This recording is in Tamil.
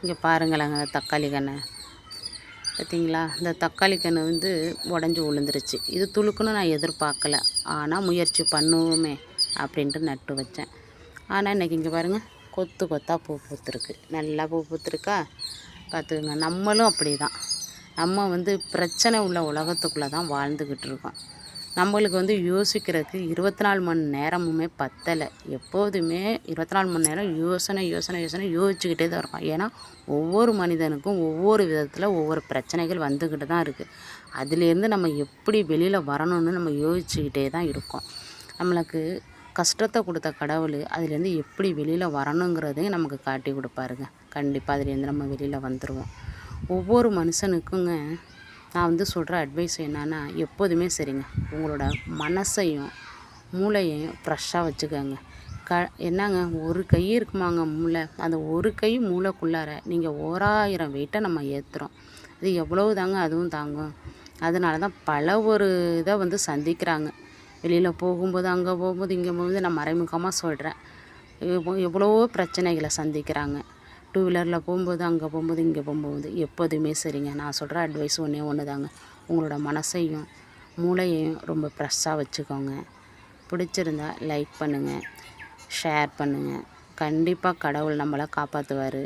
இங்கே பாருங்களேங்க தக்காளி கன்று பார்த்தீங்களா? இந்த தக்காளி கன்று வந்து உடஞ்சி விழுந்துருச்சு. இது துளுக்குன்னு நான் எதிர்பார்க்கல. ஆனால் முயற்சி பண்ணுவோமே அப்படின்ட்டு நட்டு வச்சேன். ஆனால் இன்றைக்கி இங்கே பாருங்கள் கொத்து கொத்தாக பூ பூத்துருக்கு. நல்லா பூ பூத்துருக்கா பார்த்துக்குங்க. நம்மளும் அப்படி தான். நம்ம வந்து பிரச்சனை உள்ள உலகத்துக்குள்ளே தான் வாழ்ந்துக்கிட்டு இருக்கோம். நம்மளுக்கு வந்து யோசிக்கிறதுக்கு 24 மணி நேரமுமே பத்தலை. எப்போதுமே 24 மணி நேரம் யோசனை யோசிச்சுக்கிட்டே தான் இருக்கோம். ஏன்னா ஒவ்வொரு மனிதனுக்கும் ஒவ்வொரு விதத்தில் ஒவ்வொரு பிரச்சனைகள் வந்துக்கிட்டு தான் இருக்குது. அதுலேருந்து நம்ம எப்படி வெளியில் வரணும்னு நம்ம யோசிச்சுக்கிட்டே தான் இருக்கோம். நம்மளுக்கு கஷ்டத்தை கொடுத்த கடவுள் அதுலேருந்து எப்படி வெளியில் வரணுங்கிறதையும் நமக்கு காட்டி கொடுப்பாருங்க. கண்டிப்பாக அதுலேருந்து நம்ம வெளியில் வந்துடுவோம். ஒவ்வொரு மனுஷனுக்குங்க நான் வந்து சொல்கிற அட்வைஸ் என்னன்னா, எப்போதுமே சரிங்க, உங்களோட மனசையும் மூளையையும் ஃப்ரெஷ்ஷாக வச்சுக்கோங்க. என்னங்க ஒரு கை இருக்குமாங்க மூளை, அந்த ஒரு கை மூளைக்குள்ளார நீங்கள் 1000 வெயிட்டை நம்ம ஏற்றுறோம். அது எவ்வளவு தாங்க அதுவும் தாங்கும். அதனால தான் பல ஒரு இதை வந்து சந்திக்கிறாங்க. வெளியில் போகும்போது அங்கே போகும்போது இங்கே போகும்போது நான் மறைமுகமாக சொல்கிறேன். எவ்வளவோ பிரச்சனைகளை சந்திக்கிறாங்க. 2 வீலரில் போகும்போது அங்கே போகும்போது இங்கே போகும்போது எப்போதுமே சரிங்க. நான் சொல்கிற அட்வைஸ் ஒன்று தாங்க. உங்களோட மனசையும் மூளையையும் ரொம்ப ஃப்ரெஷ்ஷாக வச்சுக்கோங்க. பிடிச்சிருந்தா லைக் பண்ணுங்கள், ஷேர் பண்ணுங்கள். கண்டிப்பாக கடவுள் நம்மளை காப்பாற்றுவார்.